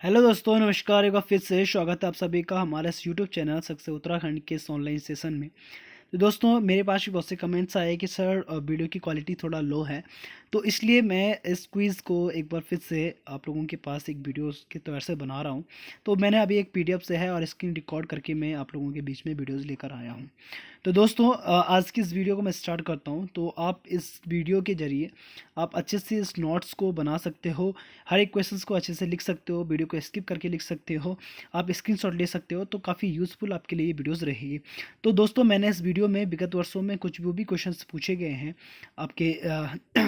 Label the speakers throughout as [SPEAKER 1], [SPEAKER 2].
[SPEAKER 1] Hello दोस्तों, नमस्कार। एक बार फिर से स्वागत है आप सभी का हमारे इस यूट्यूब चैनल सक्सेस उत्तराखंड के इस ऑनलाइन सेशन में। तो दोस्तों, मेरे पास भी बहुत से कमेंट्स आए कि सर वीडियो की क्वालिटी थोड़ा लो है, तो इसलिए मैं इस क्विज़ को एक बार फिर से आप लोगों के पास एक वीडियो के तौर से बना रहा हूं। तो मैंने अभी एक पीडीएफ से है और स्क्रीन रिकॉर्ड करके मैं आप लोगों के बीच में वीडियोज़ लेकर आया हूँ। तो दोस्तों, आज की इस वीडियो को मैं स्टार्ट करता हूँ। तो आप इस वीडियो के ज़रिए आप अच्छे से इस नोट्स को बना सकते हो, हर एक क्वेश्चंस को अच्छे से लिख सकते हो, वीडियो को स्किप करके लिख सकते हो, आप स्क्रीनशॉट ले सकते हो। तो काफ़ी यूज़फुल आपके लिए ये वीडियोज़ रहेगी। तो दोस्तों, मैंने इस वीडियो में विगत वर्षों में कुछ जो भी क्वेश्चंस पूछे गए हैं आपके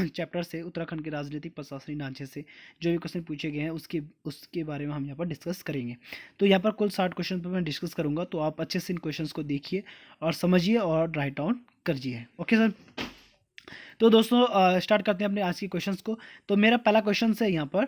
[SPEAKER 1] चैप्टर से, उत्तराखंड के राजनीतिक प्रशासनिक ढांचे से जो भी क्वेश्चन पूछे गए हैं उसके उसके बारे में हम यहाँ पर डिस्कस करेंगे। तो यहाँ पर कुल 60 क्वेश्चन पर मैं डिस्कस करूँगा, तो आप अच्छे से इन क्वेश्चंस को देखिए और समझिए और राइट डाउन करिए। Okay sir. तो दोस्तों, स्टार्ट करते हैं अपने आज के क्वेश्चंस को। तो मेरा पहला क्वेश्चन है यहाँ पर,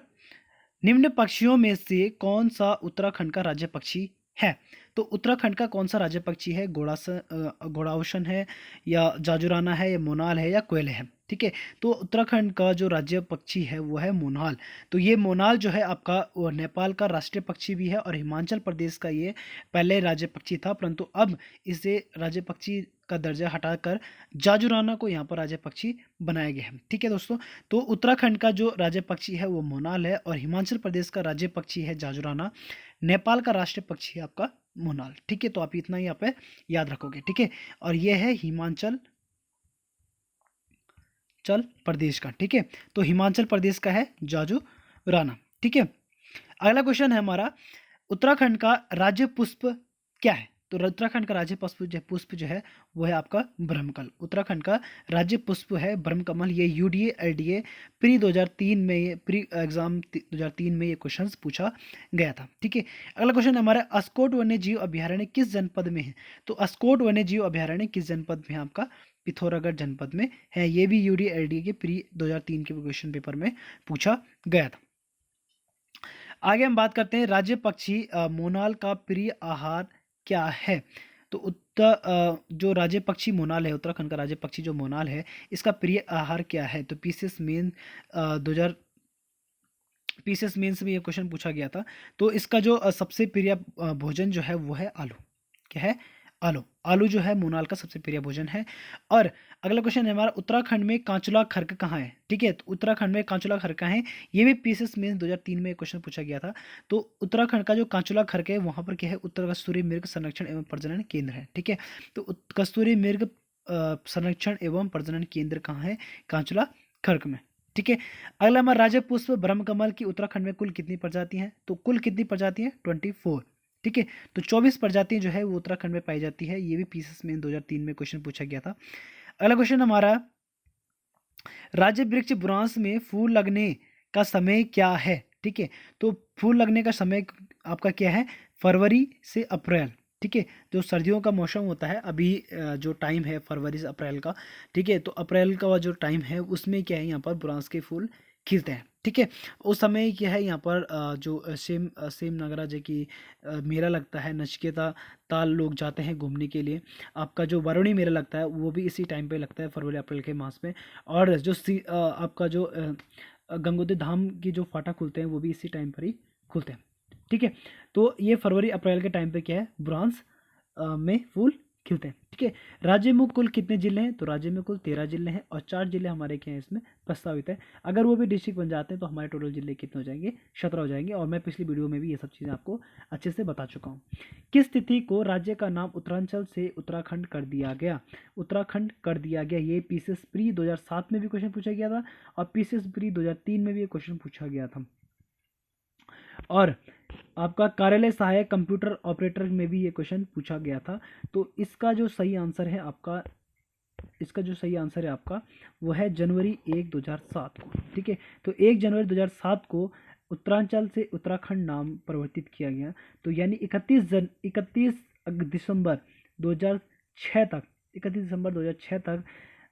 [SPEAKER 1] निम्न पक्षियों में से कौन सा उत्तराखंड का राज्य पक्षी है? तो उत्तराखंड का कौन सा राज्य पक्षी है? घोड़ाउशन है, या जाजुराना है, या मोनाल है, या कोयल है? ठीक है। तो उत्तराखंड का जो राज्य पक्षी है वो है मोनाल। तो ये मोनाल जो है आपका वो नेपाल का राष्ट्रीय पक्षी भी है और हिमाचल प्रदेश का ये पहले राज्य पक्षी था, परंतु अब इसे राज्य पक्षी का दर्जा हटाकर जाजुराना को यहाँ पर राज्य पक्षी बनाया गया है। ठीक है दोस्तों। तो उत्तराखंड का जो राज्य पक्षी है वो मोनाल है और हिमाचल प्रदेश का राज्य पक्षी है जाजुराना। नेपाल का राष्ट्रीय पक्षी है आपका मोनाल। ठीक है। तो आप इतना ही यहाँ पे याद रखोगे। ठीक है। और ये है हिमाचल प्रदेश का। ठीक है। तो हिमाचल प्रदेश का है जाजुराना। ठीक है। अगला क्वेश्चन है हमारा, उत्तराखंड का राज्य पुष्प क्या है? तो उत्तराखंड का राज्य पुष्प जो है वो है आपका ब्रह्मकमल। उत्तराखंड का राज्य पुष्प है ब्रह्मकमल। ये यूडीए एलडीए प्री 2003 में, ये प्री एग्जाम 2003 में ये क्वेश्चन पूछा गया था। ठीक है। अगला क्वेश्चन हमारा, अस्कोट वन्य जीव अभ्यारण्य किस जनपद में है? तो अस्कोट वन्य जीव अभ्यारण्य किस जनपद में है? आपका पिथौरागढ़ जनपद में है। ये भी यूडीए एलडीए के प्री 2003 के क्वेश्चन पेपर में पूछा गया था। आगे हम बात करते हैं, राज्य पक्षी मोनाल का प्रिय आहार क्या है? तो जो राज्य पक्षी मोनाल है, उत्तराखंड का राज्य पक्षी जो मोनाल है, इसका प्रिय आहार क्या है? तो पीसीएस मेन 2000 पीसीएस मेंस में ये क्वेश्चन पूछा गया था। तो इसका जो सबसे प्रिय भोजन जो है वो है आलू। क्या है? आलू। आलू जो है मोनाल का सबसे प्रिय भोजन है। और अगला क्वेश्चन है हमारा, उत्तराखंड में कांचुला खर्क कहाँ है? ठीक है। तो उत्तराखंड में कांचुला खर्क कहाँ है? ये भी पीसीएस मेंस 2003 में क्वेश्चन पूछा गया था। तो उत्तराखंड का जो कांचुला खर्क है वहाँ पर क्या है? उत्तर कस्तूरी मृग संरक्षण एवं प्रजनन केंद्र है। ठीक है। तो कस्तूरी मृग संरक्षण एवं प्रजनन केंद्र कहाँ है? कांचुला खर्क में। ठीक है। अगला हमारा, राज्य पुष्प ब्रह्मकमल की उत्तराखंड में कुल कितनी प्रजाति हैं? तो कुल कितनी प्रजाति हैं? 24। ठीक है। तो 24 प्रजातियां जो है वो उत्तराखंड में पाई जाती है। ये भी पीसीएस में 2003 में क्वेश्चन पूछा गया था। अगला क्वेश्चन हमारा, राज्य वृक्ष बुरांस में फूल लगने का समय क्या है? ठीक है। तो फूल लगने का समय आपका क्या है? फरवरी से अप्रैल। ठीक है। जो सर्दियों का मौसम होता है अभी, जो टाइम है फरवरी से अप्रैल का। ठीक है। तो अप्रैल का जो टाइम है उसमें क्या है? यहाँ पर बुरांस के फूल खिलते हैं। ठीक है। उस समय क्या है? यहाँ पर जो सेम नागराज की मेला लगता है, नचिकेता ताल लोग जाते हैं घूमने के लिए। आपका जो वरुणी मेला लगता है वो भी इसी टाइम पे लगता है, फरवरी अप्रैल के मास में। और जो आपका जो गंगोत्री धाम की जो फाटक खुलते हैं वो भी इसी टाइम पर ही खुलते हैं। ठीक है। तो ये फरवरी अप्रैल के टाइम पे क्या है? बुरांस में फूल खिलते हैं। ठीक है। राज्य में कुल कितने जिले हैं? तो राज्य में कुल 13 जिले हैं और 4 जिले हमारे क्या हैं इसमें प्रस्तावित है। अगर वो भी डिस्ट्रिक्ट बन जाते हैं तो हमारे टोटल जिले कितने हो जाएंगे? 17 हो जाएंगे। और मैं पिछली वीडियो में भी ये सब चीज़ें आपको अच्छे से बता चुका हूँ। किस तिथि को राज्य का नाम उत्तरांचल से उत्तराखंड कर दिया गया? उत्तराखंड कर दिया गया। ये पीसीएस प्री 2007 में भी क्वेश्चन पूछा गया था और पीसीएस प्री 2003 में भी ये क्वेश्चन पूछा गया था। और आपका कार्यालय सहायक कंप्यूटर ऑपरेटर में भी ये क्वेश्चन पूछा गया था। तो इसका जो सही आंसर है आपका वो है जनवरी 1 2007 को। ठीक है। तो 1 जनवरी 2007 को उत्तरांचल से उत्तराखंड नाम परिवर्तित किया गया। तो यानी 31 दिसंबर 2006 तक, 31 दिसंबर 2006 तक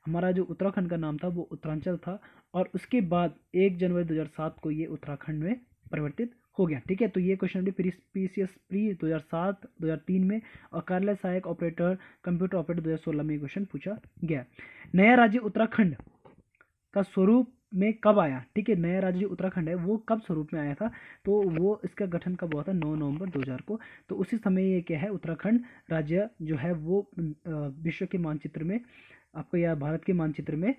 [SPEAKER 1] हमारा जो उत्तराखंड का नाम था वो उत्तरांचल था। और उसके बाद 1 जनवरी 2007 को ये उत्तराखंड में परिवर्तित हो गया। ठीक है। तो ये क्वेश्चन भी पीसीएस प्री 2007 2003 में और कार्यालय सहायक ऑपरेटर कंप्यूटर ऑपरेटर 2016 में क्वेश्चन पूछा गया। नया राज्य उत्तराखंड का स्वरूप में कब आया, ठीक है, नया राज्य जो उत्तराखंड है वो कब स्वरूप में आया था, तो वो इसका गठन कब हुआ था, 9 नवंबर 2000 को। तो उसी समय ये क्या है, उत्तराखंड राज्य जो है वो विश्व के मानचित्र में आपको, या भारत के मानचित्र में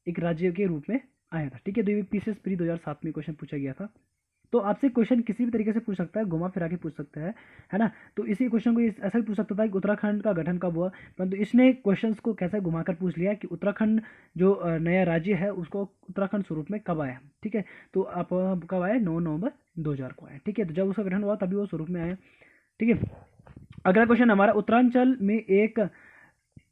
[SPEAKER 1] एक राज्य के रूप में आया था, ठीक है। तो ये पीसीएस प्री 2007 में क्वेश्चन पूछा गया था। तो आपसे क्वेश्चन किसी भी तरीके से पूछ सकता है, घुमा फिरा के पूछ सकता है ना। तो इसी क्वेश्चन को ऐसा भी पूछ सकता था कि उत्तराखंड का गठन कब हुआ, परंतु इसने क्वेश्चंस को कैसे घुमाकर पूछ लिया कि उत्तराखंड जो नया राज्य है उसको उत्तराखंड स्वरूप में कब आया, ठीक है। तो आप कब आया, 9 नवंबर 2000 को आया, ठीक है। तो जब उसका गठन हुआ तभी वो स्वरूप में आया, ठीक है। अगला क्वेश्चन हमारा, उत्तरांचल में एक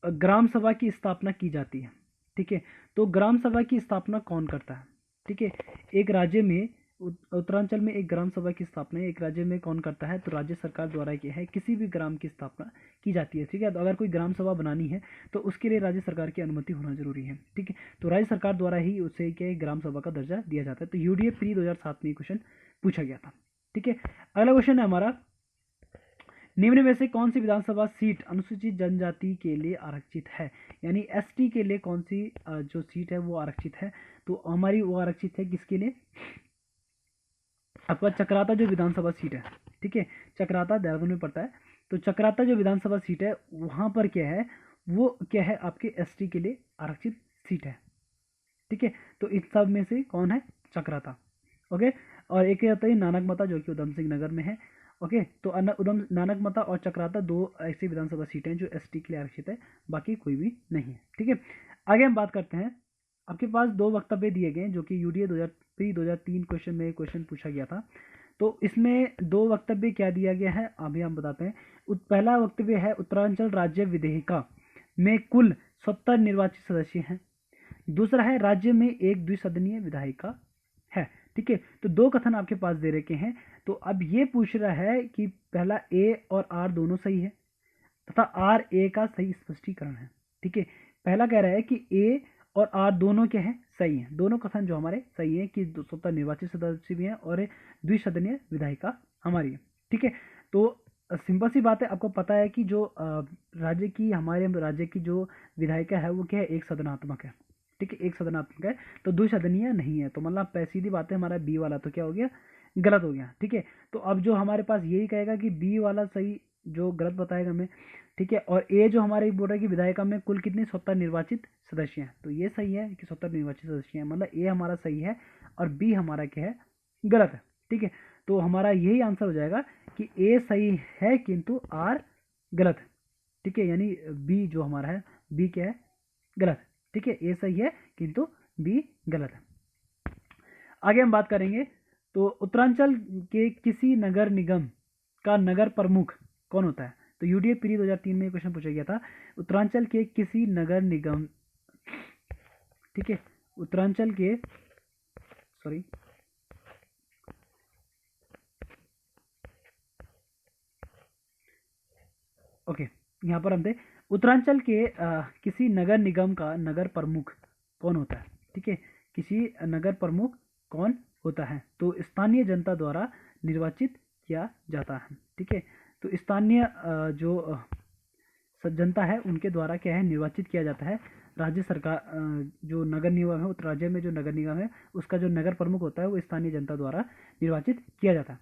[SPEAKER 1] ग्राम सभा की स्थापना की जाती है, ठीक है। तो ग्राम सभा की स्थापना कौन करता है, ठीक है। एक राज्य में उत्तरांचल में एक ग्राम सभा की स्थापना एक राज्य में कौन करता है, तो राज्य सरकार द्वारा क्या है, किसी भी ग्राम की स्थापना की जाती है, ठीक है। तो अगर कोई ग्राम सभा बनानी है तो उसके लिए राज्य सरकार की अनुमति होना जरूरी है, ठीक है। तो राज्य सरकार द्वारा ही उसे क्या है, ग्राम सभा का दर्जा दिया जाता है। तो यूडीए प्री 2007 में क्वेश्चन पूछा गया था, ठीक है। अगला क्वेश्चन है हमारा, निम्न में से कौन सी विधानसभा सीट अनुसूचित जनजाति के लिए आरक्षित है, यानी एसटी के लिए कौन सी जो सीट है वो आरक्षित है। तो हमारी वो आरक्षित है किसके लिए, आपका चक्राता जो विधानसभा सीट है, ठीक है, चक्राता देहरादून में पड़ता है। तो चक्राता जो विधानसभा सीट है वहाँ पर क्या है, वो क्या है, आपके एसटी के लिए आरक्षित सीट है, ठीक है। तो इस सब में से कौन है, चक्राता, ओके। और एक होता है नानक मता जो कि उधम सिंह नगर में है, ओके। तो उधम नानक मता और चक्राता दो ऐसी विधानसभा सीटें जो एसटी के लिए आरक्षित है, बाकी कोई भी नहीं है, ठीक है। आगे हम बात करते हैं, आपके पास दो वक्तव्य दिए गए जो कि यूडीए 2003 क्वेश्चन में क्वेश्चन पूछा गया था। तो इसमें दो वक्तव्य क्या दिया गया है अभी हम बताते हैं। पहला वक्तव्य है, उत्तरांचल राज्य विधेयिका में कुल 70 निर्वाचित सदस्य हैं। दूसरा है, राज्य में एक द्विसदनीय विधायिका है, ठीक है। तो दो कथन आपके पास दे रखे हैं। तो अब ये पूछ रहा है कि पहला ए और आर दोनों सही है तथा आर ए का सही स्पष्टीकरण है, ठीक है। पहला कह रहा है कि ए और आर दोनों क्या है, सही है, दोनों कथन जो हमारे सही है कि 70 निर्वाचित सदस्य भी हैं और द्विसदनीय विधायिका हमारी है, ठीक है। तो सिंपल सी बात है, आपको पता है कि जो राज्य की हमारे राज्य की जो विधायिका है वो क्या है, एक सदनात्मक है, ठीक है, एक सदनात्मक है, तो द्विसदनीय नहीं है। तो मतलब सीधी बात है, हमारा बी वाला तो क्या हो गया, गलत हो गया, ठीक है। तो अब जो हमारे पास यही कहेगा कि बी वाला सही जो गलत बताएगा हमें, ठीक है। और ए जो हमारे बोल रहा है कि विधायिका में कुल कितने 70 निर्वाचित सदस्य हैं, तो ये सही है कि 70 निर्वाचित सदस्य हैं, मतलब ए हमारा सही है और बी हमारा क्या है, गलत है, ठीक है। तो हमारा यही आंसर हो जाएगा कि ए सही है किंतु आर गलत है, ठीक है। यानी बी जो हमारा है, बी क्या है, गलत है, ठीक है। ए सही है किंतु बी गलत है। आगे हम बात करेंगे, तो उत्तरांचल के किसी नगर निगम का नगर प्रमुख कौन होता है। तो यूडीए प्री 2003 में क्वेश्चन पूछा गया था, उत्तरांचल के किसी नगर निगम, ठीक है, उत्तरांचल के सॉरी ओके, यहाँ पर हम थे, उत्तरांचल के किसी नगर निगम का नगर प्रमुख कौन होता है, ठीक है, किसी नगर प्रमुख कौन होता है। तो स्थानीय जनता द्वारा निर्वाचित किया जाता है, ठीक है। तो स्थानीय जो जनता है उनके द्वारा क्या है, निर्वाचित किया जाता है। राज्य सरकार जो नगर निगम है, उस राज्य में जो नगर निगम है उसका जो नगर प्रमुख होता है वो स्थानीय जनता द्वारा निर्वाचित किया जाता है।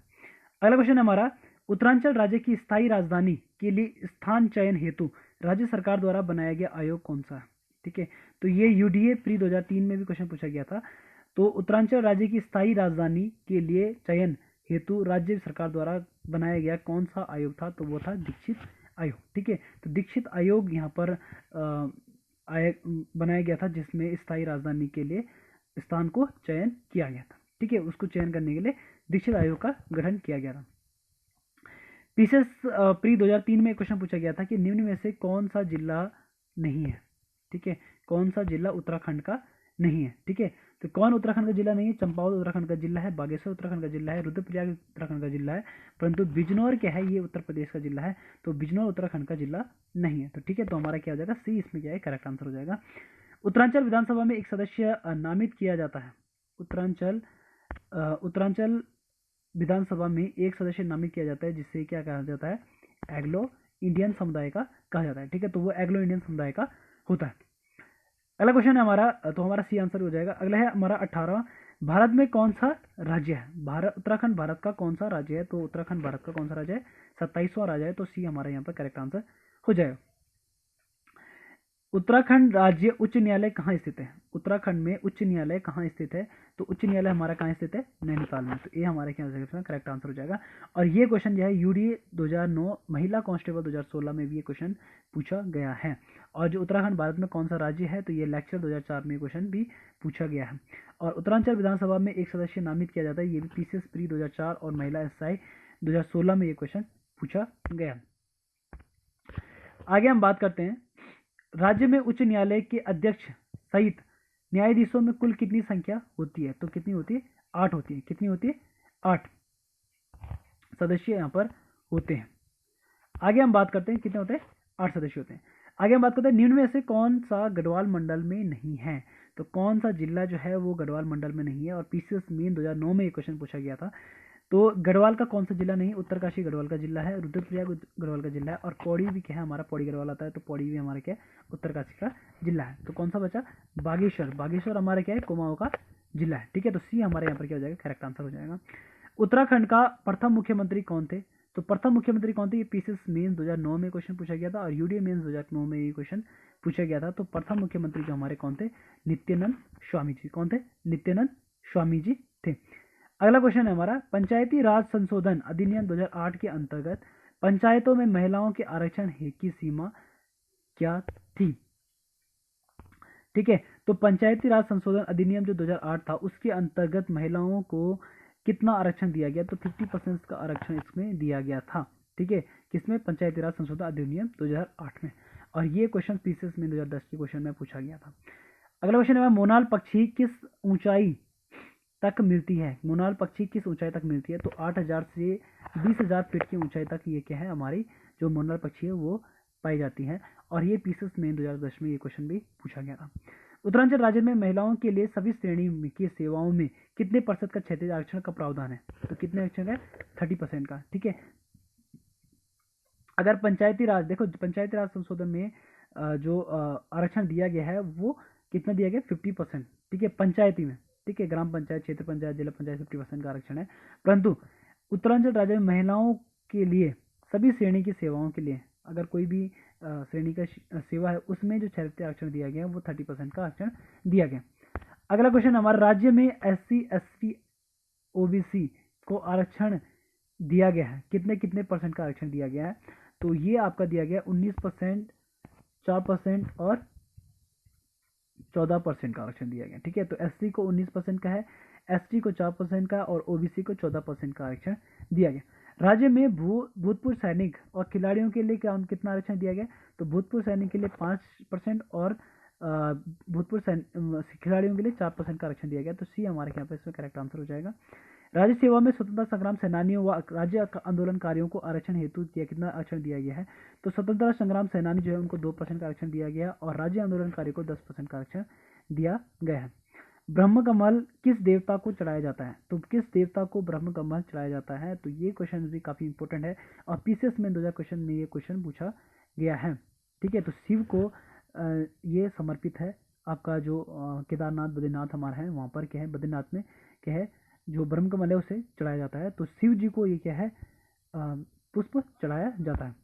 [SPEAKER 1] अगला क्वेश्चन हमारा, उत्तरांचल राज्य की स्थायी राजधानी के लिए स्थान चयन हेतु राज्य सरकार द्वारा बनाया गया आयोग कौन सा है, ठीक है। तो ये यूडीए प्री 2003 में भी क्वेश्चन पूछा गया था। तो उत्तरांचल राज्य की स्थायी राजधानी के लिए चयन हेतु राज्य सरकार द्वारा बनाया गया कौन सा आयोग था, तो वो था दीक्षित आयोग, ठीक है। तो दीक्षित आयोग यहाँ पर बनाया गया था जिसमें स्थायी राजधानी के लिए स्थान को चयन किया गया था, ठीक है। उसको चयन करने के लिए दीक्षित आयोग का गठन किया गया था। पीसीएस प्री 2003 में क्वेश्चन पूछा गया था कि निम्न में से कौन सा जिला नहीं है, ठीक है, कौन सा जिला उत्तराखंड का नहीं है, ठीक है। तो कौन उत्तराखंड का जिला नहीं है, चंपावत उत्तराखंड का जिला है, बागेश्वर उत्तराखंड का जिला है, रुद्रप्रयाग उत्तराखंड का जिला है, परंतु बिजनौर क्या है, ये उत्तर प्रदेश का जिला है, तो बिजनौर उत्तराखंड का जिला नहीं है। तो ठीक है, तो हमारा क्या हो जाएगा, सी इसमें क्या है, करेक्ट आंसर हो जाएगा। उत्तरांचल विधानसभा में एक सदस्य नामित किया जाता है, उत्तरांचल विधानसभा में एक सदस्य नामित किया जाता है जिससे क्या कहा जाता है, एग्लो इंडियन समुदाय का कहा जाता है, ठीक है। तो वो एग्लो इंडियन समुदाय का होता है। अगला क्वेश्चन है हमारा, तो हमारा सी आंसर हो जाएगा। अगला है हमारा 18वां, भारत में कौन सा राज्य है? उत्तराखंड भारत का कौन सा राज्य है? तो उत्तराखंड भारत का कौन सा राज्य है? 27वां राज्य है, तो सी हमारा यहाँ पर करेक्ट आंसर हो जाएगा। उत्तराखंड राज्य उच्च न्यायालय कहाँ स्थित है? उत्तराखंड में उच्च न्यायालय कहाँ स्थित है? तो उच्च न्यायालय हमारा कहाँ स्थित है? नैनीताल में। तो ये हमारे क्या करेक्ट आंसर हो जाएगा। और ये क्वेश्चन जो है यूडीए 2009 महिला कांस्टेबल 2016 में भी ये क्वेश्चन पूछा गया है। और जो उत्तराखंड भारत में कौन सा राज्य है, तो ये लेक्चर 2004 में क्वेश्चन भी पूछा गया है। और उत्तरांचल विधानसभा में एक सदस्य नामित किया जाता है, ये भी पीसीएस प्री 2004 और महिला एसआई 2016 में ये क्वेश्चन पूछा गया। आगे हम बात करते हैं, राज्य में उच्च न्यायालय के अध्यक्ष सहित न्यायाधीशों में कुल कितनी संख्या होती है? तो कितनी होती है? 8 होती है। कितनी होती है? 8 सदस्य यहाँ पर होते हैं। आगे हम बात करते हैं कितने होते हैं? 8 सदस्य होते हैं। आगे हम बात करते हैं निम्न में से कौन सा गढ़वाल मंडल में नहीं है? तो कौन सा जिला जो है वो गढ़वाल मंडल में नहीं है? और पीसीएस मेन 2009 में ये क्वेश्चन पूछा गया था। तो गढ़वाल का कौन सा जिला नहीं? उत्तरकाशी गढ़वाल का जिला है, रुद्रप्रयाग गढ़वाल का जिला है, और पौड़ी भी क्या है हमारा? पौड़ी गढ़वाल आता है, तो पौड़ी भी हमारा क्या है? उत्तरकाशी का जिला है। तो कौन सा बचा? बागेश्वर। बागेश्वर हमारा क्या है? कुमाऊं का जिला है। ठीक है, तो सी हमारे यहाँ पर क्या हो जाएगा? करेक्ट आंसर हो जाएगा। उत्तराखंड का प्रथम मुख्यमंत्री कौन थे? तो प्रथम मुख्यमंत्री कौन थे? ये पीसीएस मेंस 2009 में क्वेश्चन पूछा गया था, और यूडीए मेंस 2009 में ये क्वेश्चन पूछा गया था। तो प्रथम मुख्यमंत्री जो हमारे कौन थे? नित्यानंद स्वामी जी। कौन थे? नित्यानंद स्वामी जी थे। अगला क्वेश्चन है हमारा, पंचायती राज संशोधन अधिनियम 2008 के अंतर्गत पंचायतों में महिलाओं के आरक्षण की सीमा क्या थी? ठीक है, तो पंचायती राज संशोधन अधिनियम जो 2008 था उसके अंतर्गत महिलाओं को कितना आरक्षण दिया गया? तो 50% का आरक्षण इसमें दिया गया था। ठीक है, किसमें? पंचायती राज संशोधन अधिनियम 2008 में। और ये क्वेश्चन पीसीएस में 2010 के क्वेश्चन में पूछा गया था। अगला क्वेश्चन है, मोनाल पक्षी किस ऊंचाई तक मिलती है? मोनाल पक्षी किस ऊंचाई तक मिलती है? तो 8000 से 20000 फीट की ऊंचाई तक ये क्या है हमारी जो मोनाल पक्षी है वो पाई जाती है। और ये पीसीएस में 2010 में ये क्वेश्चन भी पूछा गया था। उत्तरांचल राज्य में महिलाओं के लिए सभी श्रेणी की सेवाओं में कितने % का क्षैतिज आरक्षण का प्रावधान है? तो कितने आरक्षण है? 30% का। ठीक है, अगर पंचायती राज, देखो पंचायती राज संशोधन में जो आरक्षण दिया गया है वो कितना दिया गया? 50%। ठीक है, पंचायती में। ठीक है, ग्राम पंचायत, क्षेत्र पंचायत, जिला पंचायत 50% का आरक्षण है। परंतु उत्तरांचल राज्य में महिलाओं के लिए सभी श्रेणी की सेवाओं के लिए अगर कोई भी श्रेणी का सेवा है उसमें जो क्षैतिज आरक्षण दिया गया है वो 30% का आरक्षण दिया गया। अगला क्वेश्चन हमारे, राज्य में SC ST OBC को आरक्षण दिया गया है, कितने कितने % का आरक्षण दिया गया है? तो ये आपका दिया गया 19%, 4% और 14% का आरक्षण दिया गया। ठीक है, तो SC को 19% का है, ST को 4% का और OBC को 14% का आरक्षण दिया गया। राज्य में भूतपूर्व सैनिक और खिलाड़ियों के लिए कितना आरक्षण दिया गया? तो भूतपूर्व सैनिक के लिए 5% और भूतपूर्व खिलाड़ियों के लिए 4% का आरक्षण दिया गया। तो सी हमारे यहाँ पे इसमें करेक्ट आंसर हो जाएगा। राज्य सेवा में स्वतंत्रता संग्राम सेनानियों व राज्य आंदोलनकारियों को आरक्षण हेतु कितना आरक्षण दिया गया है? तो स्वतंत्रता संग्राम सेनानी जो है उनको 2% का आरक्षण दिया गया और राज्य आंदोलनकारियों को 10% का आरक्षण दिया गया है। ब्रह्म कमल किस देवता को चढ़ाया जाता है? तो किस देवता को ब्रह्म कमल चढ़ाया जाता है? तो ये क्वेश्चन भी काफी इंपॉर्टेंट है और पीसीएस में 2000 क्वेश्चन में ये क्वेश्चन पूछा गया है। ठीक है, तो शिव को ये समर्पित है। आपका जो केदारनाथ बद्रीनाथ हमारा है वहाँ पर क्या है? बद्रीनाथ में क्या है? जो ब्रह्म कमल है उसे चढ़ाया जाता है। तो शिव जी को ये क्या है? पुष्प चढ़ाया जाता है।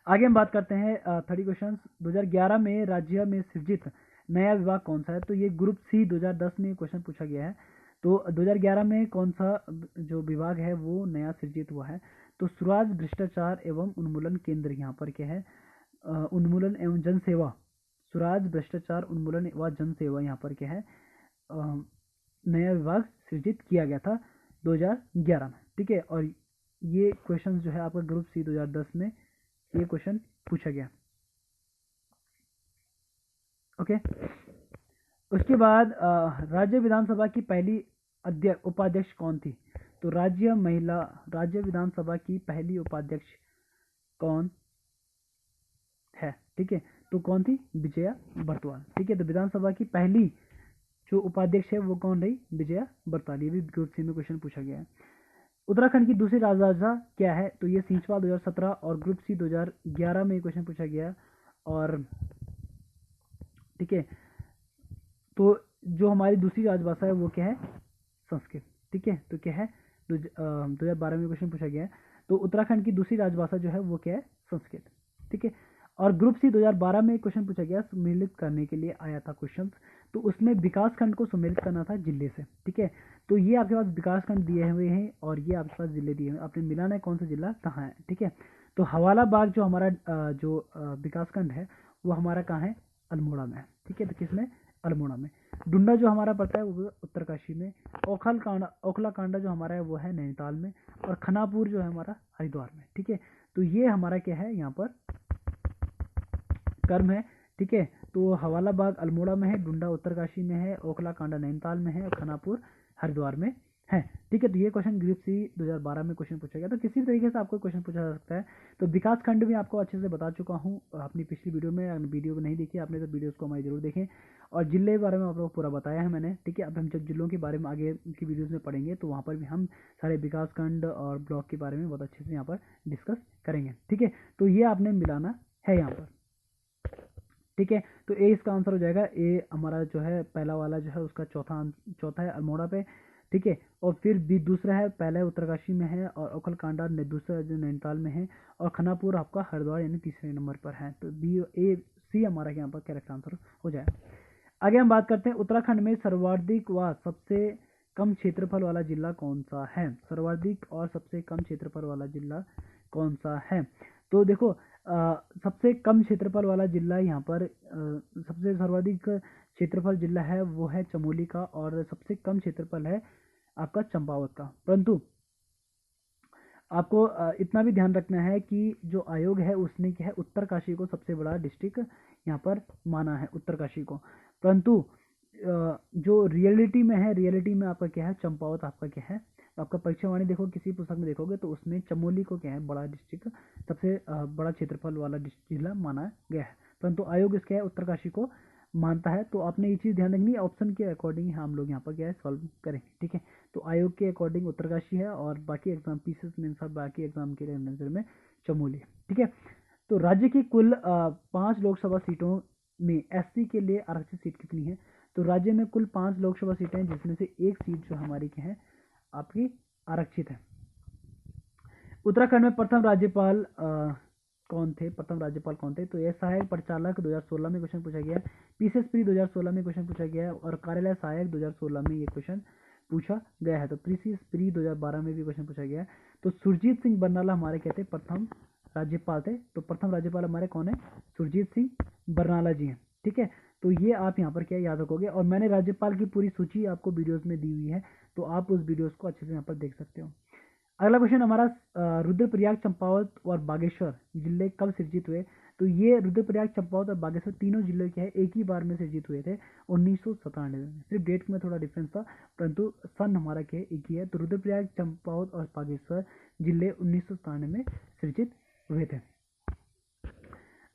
[SPEAKER 1] आगे हम बात करते हैं 30 क्वेश्चन। 2011 में राज्य में सृजित नया विभाग कौन सा है? तो ये ग्रुप सी 2010 में क्वेश्चन पूछा गया है। तो 2011 में कौन सा जो विभाग है वो नया सृजित हुआ है? तो सुराज भ्रष्टाचार एवं उन्मूलन केंद्र यहाँ पर क्या है? उन्मूलन एवं जन सेवा। सुराज भ्रष्टाचार उन्मूलन व जन सेवा यहाँ पर क्या है? नया विभाग सृजित किया गया था 2011 में। ठीक है, और ये क्वेश्चन जो है आपका ग्रुप सी 2010 में ये क्वेश्चन पूछा गया। ओके, उसके बाद राज्य विधानसभा की पहली उपाध्यक्ष कौन थी? तो राज्य विधानसभा की पहली उपाध्यक्ष कौन है? ठीक है, तो कौन थी? विजया बर्तवाल। ठीक है, तो विधानसभा की पहली जो उपाध्यक्ष है वो कौन रही? विजया बर्तवाल। ये भी ग्रुप सी में क्वेश्चन पूछा गया है। उत्तराखंड की दूसरी राजधानी क्या है? तो ये सींचवा 2017 और ग्रुप सी 2011 में क्वेश्चन पूछा गया। और ठीक है। तो जो हमारी दूसरी राजभाषा है वो क्या है? संस्कृत। ठीक है, तो क्या है? 2012 में क्वेश्चन पूछा गया है। तो उत्तराखंड की दूसरी राजभाषा जो है वो क्या है? संस्कृत। ठीक है। और ग्रुप सी 2012 में क्वेश्चन पूछा गया, सम्मिलित करने के लिए आया था क्वेश्चन। तो उसमें विकास खंड को सम्मिलित करना था जिले से। ठीक है, तो ये आपके पास विकास खंड दिए हुए हैं और ये आपके पास जिले दिए हुए हैं, आपने मिलाना है कौन सा जिला कहाँ है। ठीक है, तो हवाला बाग जो हमारा विकास खंड है वो हमारा कहाँ है? अल्मोड़ा में है। ठीक है, तो किसमें? अल्मोड़ा में। डुंडा जो हमारा पड़ता है वो उत्तरकाशी में। ओखला कांडा जो हमारा है वो है नैनीताल में। और खनापुर जो है हमारा हरिद्वार में। ठीक है, तो ये हमारा क्या है यहाँ पर? कर्म है। ठीक है, तो हवाला बाग अल्मोड़ा में है, डुंडा उत्तरकाशी में है, ओखला कांडा नैनीताल में है और खनापुर हरिद्वार में है। ठीक है, तो ये क्वेश्चन ग्रुप सी 2012 में क्वेश्चन पूछा गया। तो किसी भी तरीके से आपको क्वेश्चन पूछा जा सकता है। तो विकास खंड भी आपको अच्छे से बता चुका हूँ अपनी पिछली वीडियो में। वीडियो को नहीं देखी आपने तो वीडियोस को हमारी जरूर देखें। और जिले के बारे में आपको पूरा बताया है मैंने। ठीक है, अब हम जब जिलों के बारे में आगे की वीडियोज़ में पढ़ेंगे तो वहाँ पर भी हम सारे विकास खंड और ब्लॉक के बारे में बहुत अच्छे से यहाँ पर डिस्कस करेंगे। ठीक है, तो ये आपने मिलाना है यहाँ पर। ठीक है, तो ए इसका आंसर हो जाएगा। ए हमारा जो है पहला वाला जो है उसका चौथा है अल्मोड़ा पे। ठीक है, और फिर बी दूसरा है, पहला उत्तरकाशी में है और ओखल कांडा दूसरा जो नैनीताल में है और खनापुर आपका हरिद्वार यानी तीसरे नंबर पर है। तो बी ए सी हमारा यहाँ पर करेक्ट आंसर हो जाएगा। आगे हम बात करते हैं उत्तराखंड में सर्वाधिक व सबसे कम क्षेत्रफल वाला जिला कौन सा है? सर्वाधिक और सबसे कम क्षेत्रफल वाला जिला कौन सा है? तो देखो सबसे कम क्षेत्रफल वाला जिला यहाँ पर सबसे सर्वाधिक क्षेत्रफल जिला है वो है चमोली का और सबसे कम क्षेत्रफल है आपका चंपावत का। परंतु आपको इतना भी ध्यान रखना है कि जो आयोग है उसने क्या है उत्तरकाशी को सबसे बड़ा डिस्ट्रिक्ट यहाँ पर माना है उत्तरकाशी को। परंतु जो रियलिटी में है, रियलिटी में आपका क्या है? चंपावत आपका क्या है? आपका परीक्षावाणी देखो, किसी पुस्तक में देखोगे तो उसमें चमोली को क्या है बड़ा डिस्ट्रिक्ट, सबसे बड़ा क्षेत्रफल वाला जिला माना गया है। परंतु आयोग इसके है उत्तरकाशी को मानता है। तो आपने ये चीज़ ध्यान रखनी है, ऑप्शन के अकॉर्डिंग हम लोग यहाँ पर क्या है सॉल्व करेंगे। ठीक है, तो आयोग के अकॉर्डिंग उत्तरकाशी है और बाकी एग्जाम पीसेस में सब बाकी एग्जाम के नजर में चमोली है। ठीक है, तो राज्य की कुल 5 लोकसभा सीटों में एससी के लिए आरक्षित सीट कितनी है? तो राज्य में कुल 5 लोकसभा सीटें हैं जिसमें से एक सीट जो हमारी क्या है आपकी आरक्षित है। उत्तराखंड में प्रथम राज्यपाल कौन थे? प्रथम राज्यपाल कौन थे? तो यह सहायक प्रचालक 2016 में क्वेश्चन पूछा गया है। पीसीएस प्री 2016 में क्वेश्चन पूछा गया है और कार्यालय सहायक 2016 में ये क्वेश्चन पूछा गया है। तो पीसीएस प्री 2012 में भी क्वेश्चन पूछा गया है। तो सुरजीत सिंह बरनाला हमारे कहते हैं प्रथम राज्यपाल थे। तो प्रथम राज्यपाल हमारे कौन है? सुरजीत सिंह बरनाला जी हैं। ठीक है, तो ये आप यहाँ पर क्या याद रखोगे। और मैंने राज्यपाल की पूरी सूची आपको वीडियोस में दी हुई है, तो आप उस वीडियोस को अच्छे से यहाँ पर देख सकते हो। अगला क्वेश्चन हमारा रुद्रप्रयाग, चंपावत और बागेश्वर जिले कब सृजित हुए? तो ये रुद्रप्रयाग, चंपावत और बागेश्वर तीनों जिले के हैं एक ही बार में सृजित हुए थे 1997 में। सिर्फ डेट में थोड़ा डिफरेंस था परंतु सन हमारा क्या एक ही है। तो रुद्रप्रयाग, चंपावत और बागेश्वर जिले 1997 में सृजित हुए थे।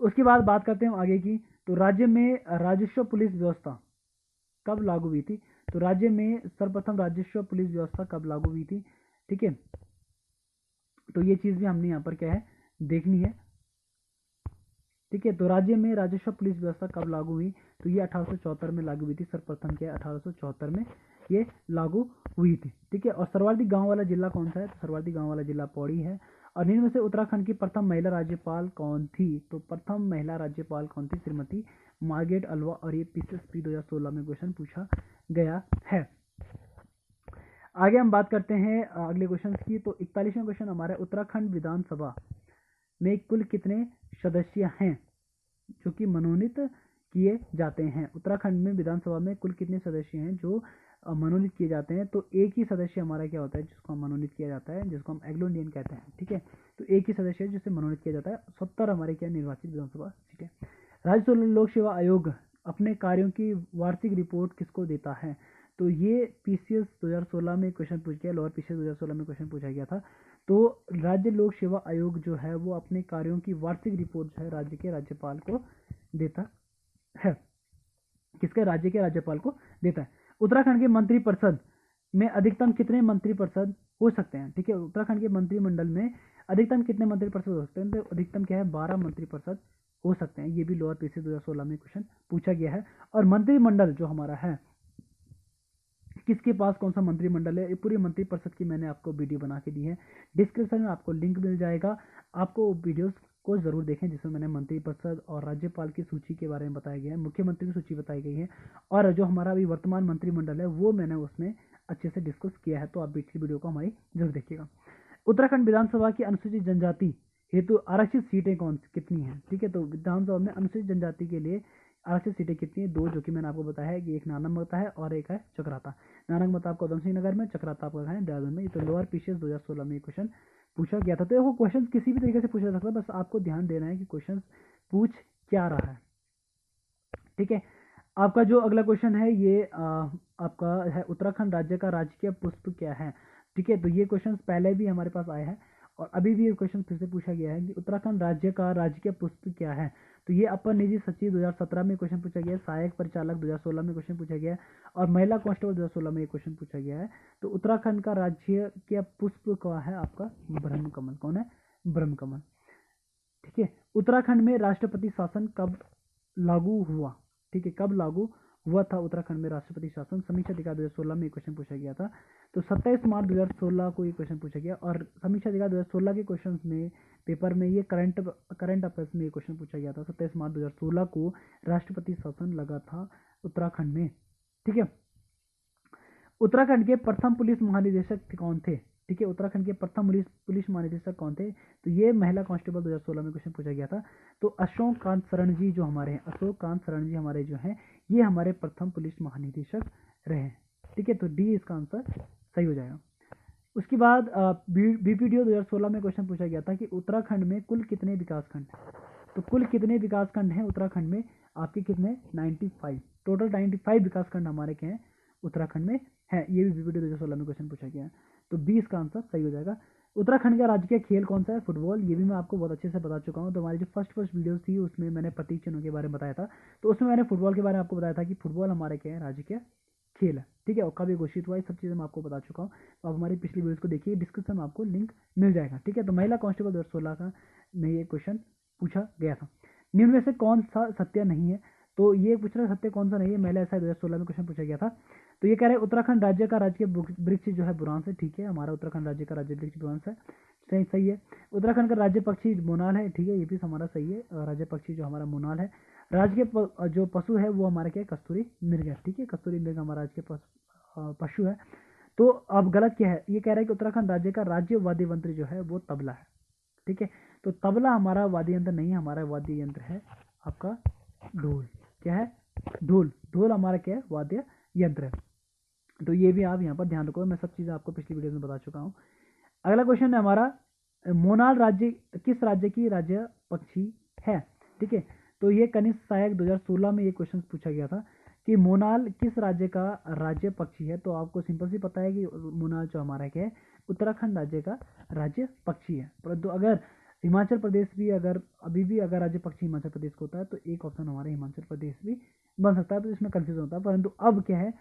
[SPEAKER 1] उसके बाद बात करते हैं आगे की। तो राज्य में राजस्व पुलिस व्यवस्था कब लागू हुई थी? तो राज्य में सर्वप्रथम राजस्व पुलिस व्यवस्था कब लागू हुई थी? ठीक है, तो ये चीज भी हमने यहाँ पर क्या है देखनी है। ठीक है, तो राज्य में राजस्व पुलिस व्यवस्था कब लागू हुई? तो ये 1874 में लागू हुई थी। सर्वप्रथम क्या है 1874 में ये लागू हुई थी। ठीक है, और सर्वाधिक गांव वाला जिला कौन सा है? तो सर्वाधिक गांव वाला जिला पौड़ी है। और निम्न में से उत्तराखंड की प्रथम महिला राज्यपाल कौन थी? तो प्रथम महिला राज्यपाल कौन थी? Shrimati Margaret Alva. और ये पीसीएस प्री 2016 में क्वेश्चन पूछा गया है। आगे हम बात करते हैं अगले क्वेश्चन की। तो 41वां क्वेश्चन हमारा उत्तराखंड विधानसभा में कुल कितने सदस्य हैं जो कि मनोनीत किए जाते हैं? उत्तराखंड में विधानसभा में कुल कितने सदस्य हैं जो मनोनीत किए जाते हैं? तो एक ही सदस्य हमारा क्या होता है जिसको हम मनोनीत किया जाता है, जिसको हम एग्लो इंडियन कहते हैं। ठीक है, तो एक ही सदस्य है जिसे मनोनीत किया जाता है। 70 हमारे क्या निर्वाचित विधानसभा सीटें। राज्य लोक सेवा आयोग अपने कार्यों की वार्षिक रिपोर्ट किसको देता है? तो ये पीसीएस 2016 में क्वेश्चन पूछ गया, लोअर पीसीएस 2016 में क्वेश्चन पूछा गया था। तो राज्य लोक सेवा आयोग जो है वो अपने कार्यों की वार्षिक रिपोर्ट जो है राज्य के राज्यपाल को देता है। किसके? राज्य के राज्यपाल को देता है। उत्तराखंड के मंत्रिपरिषद में अधिकतम कितने मंत्रिपरिषद हो सकते हैं? ठीक है, उत्तराखंड के मंत्रिमंडल में अधिकतम कितने मंत्रिपरिषद हो सकते हैं? तो अधिकतम क्या है 12 मंत्रिपरिषद हो सकते हैं, ये भी लोअर पीसी 2016 में क्वेश्चन पूछा गया है। और मंत्रिमंडल जो हमारा है, किसके पास कौन सा मंत्रिमंडल है, ये पूरी मंत्रिपरिषद की मैंने आपको वीडियो बना के दी है, डिस्क्रिप्शन में आपको लिंक मिल जाएगा, आपको वीडियोस को जरूर देखें जिसमें मैंने मंत्रिपरिषद और राज्यपाल की सूची के बारे में बताया गया है, मुख्यमंत्री की सूची बताई गई है, और जो हमारा अभी वर्तमान मंत्रिमंडल है वो मैंने उसमें अच्छे से डिस्कस किया है, तो आप पिछली वीडियो को हमारी जरूर देखिएगा। उत्तराखंड विधानसभा की अनुसूचित जनजाति हेतु आरक्षित सीटें कितनी हैं, ठीक है। तो विधानसभा में अनुसूचित जनजाति के लिए आरक्षित सीटें कितनी है, 2, जो कि मैंने आपको बताया है कि एक नानकमता है और एक है चक्राता। नानकमता आपको उधम सिंह नगर में, चक्राता आपका है देहरादून में। ये तो लोअर पीसीएस 2016 में ये क्वेश्चन पूछा गया था। तो वो क्वेश्चन किसी भी तरीके से पूछा जा सकता है, बस आपको ध्यान देना है कि क्वेश्चन पूछ क्या रहा है, ठीक है। आपका जो अगला क्वेश्चन है ये आपका है, उत्तराखंड राज्य का राजकीय पुष्प क्या है, ठीक है। तो ये क्वेश्चन पहले भी हमारे पास आए हैं और अभी भी ये क्वेश्चन फिर से पूछा गया है कि उत्तराखंड राज्य का राजकीय पुष्प क्या है। तो ये अपर निजी सचिव 2017 में क्वेश्चन पूछा गया है, सहायक परिचालक 2016 में क्वेश्चन पूछा गया है, और महिला कांस्टेबल 2016 में ये क्वेश्चन पूछा गया है। तो उत्तराखंड का राज्य के पुष्प क्या है आपका, ब्रह्म कमल। कौन है, ब्रह्म कमल, ठीक है। उत्तराखंड में राष्ट्रपति शासन कब लागू हुआ, ठीक है, कब लागू हुआ था उत्तराखंड में राष्ट्रपति शासन। समीक्षा अधिकार 2016 में क्वेश्चन पूछा गया था। तो 27 मार्च 2016 को ये क्वेश्चन पूछा गया, और समीक्षा अधिकार 2016 के क्वेश्चन में पेपर में ये करंट अफेयर्स में ये क्वेश्चन पूछा गया था। 27 मार्च 2016 को राष्ट्रपति शासन लगा था उत्तराखंड में, ठीक है। उत्तराखंड के प्रथम पुलिस महानिदेशक कौन थे, ठीक है। उत्तराखंड के प्रथम पुलिस महानिदेशक कौन थे, तो ये महिला कांस्टेबल 2016 में क्वेश्चन पूछा गया था। तो अशोक कांत शरण जी जो हमारे हैं, अशोक कांत शरण जी हमारे जो हैं, ये हमारे प्रथम पुलिस महानिदेशक रहे, ठीक है। तो डी इसका आंसर सही हो जाएगा। उसके बाद बीपीडीओ 2016 में क्वेश्चन पूछा गया था कि उत्तराखंड में कुल कितने विकासखंड, तो कुल कितने विकासखंड हैं उत्तराखंड में, आपके कितने, 95, टोटल 95 विकासखंड हमारे के हैं उत्तराखंड में है। ये भी बीपीडीओ 2016 में क्वेश्चन पूछा गया है। तो 20 का आंसर सही हो जाएगा। उत्तराखंड का राजकीय खेल कौन सा है, फुटबॉल। ये भी मैं आपको बहुत अच्छे से बता चुका हूँ। तो हमारी जो फर्स्ट वीडियो थी उसमें मैंने प्रतीक चिन्हों के बारे में बताया था, तो उसमें मैंने फुटबॉल के बारे में आपको बताया था कि फुटबॉल हमारे क्या है, राजकीय खेल है, ठीक है। और कब घोषित हुआ, ये सब चीज़ें मैं आपको बता चुका हूँ। तो आप हमारी पिछली वीडियोस को देखिए, डिस्क्रिप्शन में आपको लिंक मिल जाएगा, ठीक है। तो महिला कांस्टेबल 2016 का में ये क्वेश्चन पूछा गया था। निम्न में से कौन सा सत्य नहीं है, तो ये पूछ रहा सत्य कौन सा नहीं है, महिला एसआई 2016 में क्वेश्चन पूछा गया था। तो ये कह रहे हैं उत्तराखंड राज्य का राजकीय वृक्ष जो है बुरांस है, ठीक है। हमारा उत्तराखंड राज्य का राज्य वृक्ष बुरांस है, सही है। उत्तराखंड का राज्य पक्षी मोनाल है, ठीक है, ये भी हमारा सही है। राज्य पक्षी जो हमारा मोनाल है। राज्य जो पशु है वो हमारा क्या है, कस्तूरी मृग है, ठीक है। कस्तूरी मृग हमारा राज्य पशु है। तो अब गलत क्या है, ये कह रहा है कि उत्तराखंड राज्य का राज्य वाद्य यंत्र जो है वो तबला है, ठीक है। तो तबला हमारा वाद्य यंत्र नहीं है, हमारा वाद्य यंत्र है आपका ढोल। क्या है, ढोल। ढोल हमारा क्या है, वाद्य यंत्र है। तो ये भी आप यहाँ पर ध्यान रखो, मैं सब चीज़ें आपको पिछली वीडियो में बता चुका हूँ। अगला क्वेश्चन है हमारा, मोनाल राज्य किस राज्य की राज्य पक्षी है, ठीक है। तो ये कनिष्ठ सहायक 2016 में ये क्वेश्चन पूछा गया था कि मोनाल किस राज्य का राज्य पक्षी है। तो आपको सिंपल सी पता है कि मोनाल जो हमारा क्या है, उत्तराखंड राज्य का राज्य पक्षी है। परंतु अगर हिमाचल प्रदेश भी अभी भी अगर राज्य पक्षी हिमाचल प्रदेश को होता है तो एक ऑप्शन हमारा हिमाचल प्रदेश भी बन सकता है, तो इसमें कंफ्यूजन होता है। परंतु अब क्या है,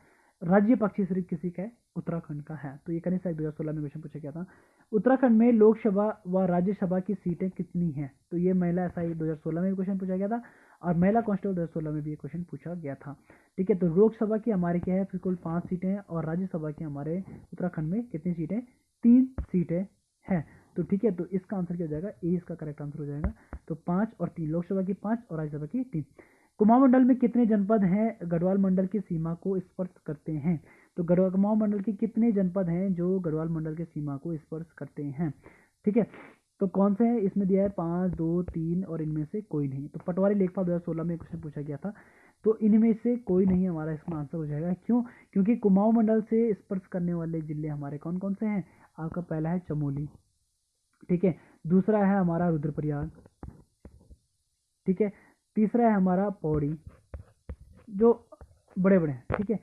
[SPEAKER 1] राज्य पक्षी सिर्फ किसी का है, उत्तराखंड का है। तो ये कनिष्ठ सहायक 2016 में क्वेश्चन पूछा गया था। उत्तराखंड में लोकसभा व राज्यसभा की सीटें कितनी हैं, तो ये महिला एसआई 2016 में भी क्वेश्चन पूछा गया था, और महिला कांस्टेबल 2016 में भी ये क्वेश्चन पूछा गया था, ठीक है। तो लोकसभा की हमारे क्या है, कुल 5 सीटें हैं, और राज्यसभा की हमारे उत्तराखंड में कितनी सीटें, 3 सीटें हैं। तो ठीक है, तो इसका आंसर क्या हो जाएगा, ए इसका करेक्ट आंसर हो जाएगा। तो 5 और 3, लोकसभा की 5 और राज्यसभा की 3। कुमाऊं मंडल में कितने जनपद हैं गढ़वाल मंडल की सीमा को स्पर्श करते हैं, तो कुमाऊं मंडल के कितने जनपद हैं जो गढ़वाल मंडल के सीमा को स्पर्श करते हैं, ठीक है। तो कौन से हैं, इसमें दिया है 5, 2, 3 और इनमें से कोई नहीं। तो पटवारी लेखपाल 2016 में क्वेश्चन पूछा गया था, तो इनमें से कोई नहीं हमारा इसका आंसर हो जाएगा। क्यों, क्योंकि कुमाऊं मंडल से स्पर्श करने वाले जिले हमारे कौन कौन से हैं, आपका पहला है चमोली, ठीक है। दूसरा है हमारा रुद्रप्रयाग, ठीक है। तीसरा है हमारा पौड़ी, जो बड़े बड़े हैं, ठीक है।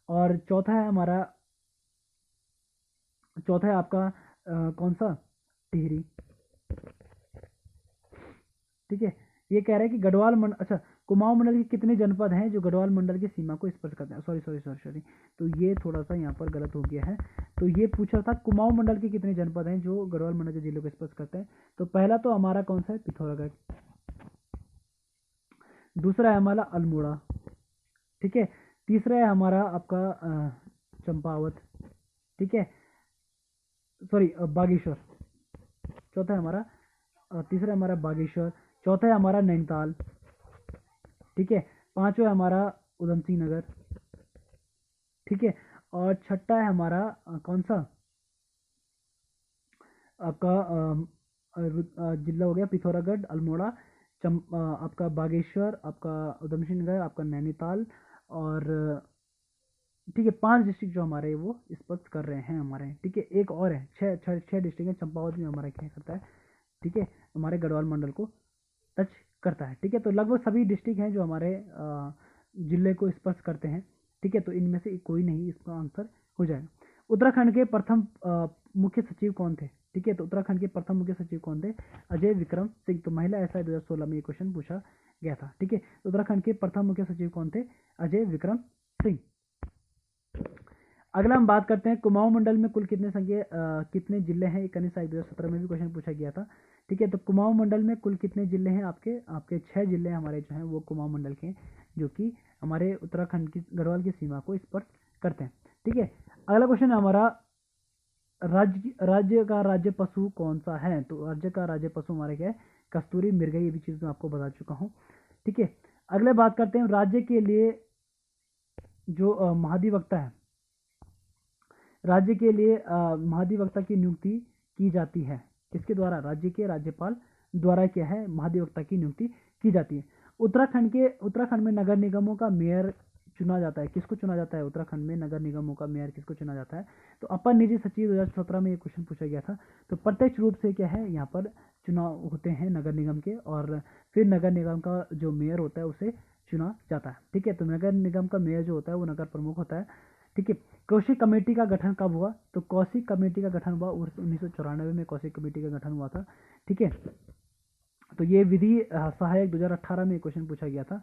[SPEAKER 1] और चौथा है आपका कौन सा, टिहरी, ठीक है। ये कह रहा है कि गढ़वाल मंडल, अच्छा, कुमाऊं मंडल के कितने जनपद हैं जो गढ़वाल मंडल की सीमा को स्पर्श करते हैं, सॉरी, तो ये थोड़ा सा यहाँ पर गलत हो गया है। तो ये पूछा था कुमाऊं मंडल के कितने जनपद हैं जो गढ़वाल मंडल के जिलों को स्पर्श करते हैं। तो पहला तो हमारा कौन सा है, पिथौरागढ़, दूसरा है हमारा अल्मोड़ा, ठीक है। तीसरा है हमारा आपका चंपावत, ठीक है, सॉरी बागेश्वर। चौथा है हमारा तीसरा है हमारा बागेश्वर। चौथा है हमारा नैनीताल, ठीक है। पांचवा है हमारा उधम सिंह नगर, ठीक है। और छठा है हमारा कौन सा आपका जिला हो गया पिथौरागढ़, अल्मोड़ा, आपका बागेश्वर, आपका उधम सिंह नगर, आपका नैनीताल, और ठीक है 5 डिस्ट्रिक्ट जो हमारे वो स्पर्श कर रहे हैं हमारे, ठीक है। एक और है, छह डिस्ट्रिक्ट है। चंपावत भी हमारा क्या करता है, ठीक है, हमारे गढ़वाल मंडल को टच करता है, ठीक है। तो लगभग सभी डिस्ट्रिक्ट हैं जो हमारे जिले को स्पर्श करते हैं, ठीक है। तो इनमें से कोई नहीं इसका आंसर हो जाएगा। उत्तराखंड के प्रथम मुख्य सचिव कौन थे, ठीक है। तो उत्तराखंड के प्रथम मुख्य सचिव कौन थे, अजय विक्रम सिंह। तो महिला एसआई 2016 में ये क्वेश्चन पूछा गया था, ठीक है। उत्तराखंड के प्रथम मुख्य सचिव कौन थे, अजय विक्रम सिंह। अगला हम बात करते हैं कुमाऊं मंडल में कुल कितने जिले हैं। एक 2017 में भी क्वेश्चन पूछा गया था, ठीक है। तो कुमाऊं मंडल में कुल कितने जिले हैं, आपके 6 जिले हमारे जो हैं वो कुमाऊं मंडल के हैं, जो कि हमारे उत्तराखंड की गढ़वाल की सीमा को स्पर्श करते हैं, ठीक है। अगला क्वेश्चन है हमारा राज्य का राज्य पशु कौन सा है। तो राज्य का राज्य पशु हमारे क्या है, कस्तूरी मृग। ये भी चीज मैं आपको बता चुका हूँ, ठीक है। अगले बात करते हैं राज्य के लिए जो महाधिवक्ता है, राज्य के लिए महाधिवक्ता की नियुक्ति की जाती है किसके द्वारा, राज्य के राज्यपाल द्वारा क्या है महाधिवक्ता की नियुक्ति की जाती है। उत्तराखंड में नगर निगमों का मेयर चुना जाता है, किसको चुना जाता है, उत्तराखंड में नगर निगमों का मेयर किसको चुना जाता है। तो अपर निजी सचिव 2017 में ये क्वेश्चन पूछा गया था। तो प्रत्यक्ष रूप से क्या है यहाँ पर चुनाव होते हैं नगर निगम के, और फिर नगर निगम का जो मेयर होता है उसे चुना जाता है, ठीक है। तो नगर निगम का मेयर जो होता है वो नगर प्रमुख होता है, ठीक है। कौशिक कमेटी का गठन कब हुआ, तो कौशिक कमेटी का गठन हुआ 1994 में कौशिक कमेटी का गठन हुआ था, ठीक है। तो ये विधि सहायक 2018 में क्वेश्चन पूछा गया था।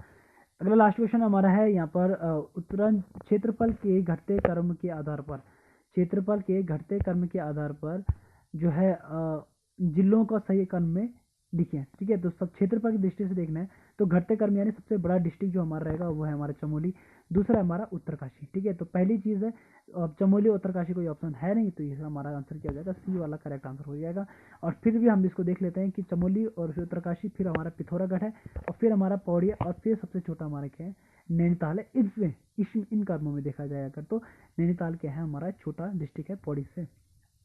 [SPEAKER 1] अगला लास्ट क्वेश्चन हमारा है यहाँ पर उत्तरण क्षेत्रफल के घटते क्रम के आधार पर, क्षेत्रफल के घटते क्रम के आधार पर जो है जिलों का सही क्रम में लिखिए, ठीक है। तो सब क्षेत्रफल की दृष्टि से देखना है तो घटते क्रम यानी सबसे बड़ा डिस्ट्रिक्ट जो हमारा रहेगा वो है हमारा चमोली। दूसरा हमारा उत्तरकाशी, ठीक है। तो पहली चीज़ है चमोली उत्तरकाशी कोई ऑप्शन है नहीं, तो ये हमारा आंसर क्या हो जाएगा, सी वाला करेक्ट आंसर हो जाएगा। और फिर भी हम इसको देख लेते हैं कि चमोली और फिर उत्तरकाशी, फिर हमारा पिथौरागढ़ है, और फिर हमारा पौड़ी है, और फिर सबसे छोटा हमारा क्या है नैनीताल है। इन कर्मों में देखा जाए अगर तो नैनीताल क्या है हमारा छोटा डिस्ट्रिक्ट है पौड़ी से,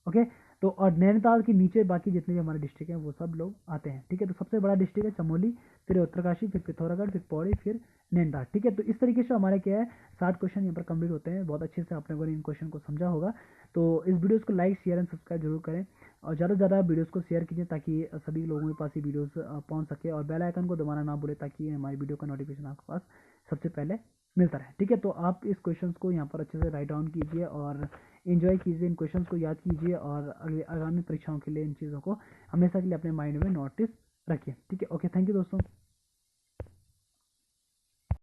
[SPEAKER 1] ओके। तो और नैनीताल के नीचे बाकी जितने भी हमारे डिस्ट्रिक्ट हैं वो सब लोग आते हैं, ठीक है। तो सबसे बड़ा डिस्ट्रिक्ट है चमोली, फिर उत्तरकाशी, फिर पिथौरागढ़, फिर पौड़ी, फिर नैनीताल, ठीक है। तो इस तरीके से हमारे क्या है 60 क्वेश्चन यहाँ पर कंप्लीट होते हैं। बहुत अच्छे से आपने अगर इन क्वेश्चन को समझा होगा तो इस वीडियोस को लाइक शेयर एंड सब्सक्राइब जरूर करें, और ज़्यादा से ज़्यादा वीडियोस को शेयर कीजिए ताकि सभी लोगों के पास ये वीडियोस पहुँच सके, और बेल आइकन को दबाना ना भूले ताकि हमारी वीडियो का नोटिफिकेशन आपके पास सबसे पहले मिलता रहे, ठीक है। तो आप इस क्वेश्चंस को यहाँ पर अच्छे से राइट डाउन कीजिए और एंजॉय कीजिए, इन क्वेश्चंस को याद कीजिए, और अगले आगामी परीक्षाओं के लिए इन चीज़ों को हमेशा के लिए अपने माइंड में नोटिस रखिए, ठीक है। ओके, थैंक यू दोस्तों।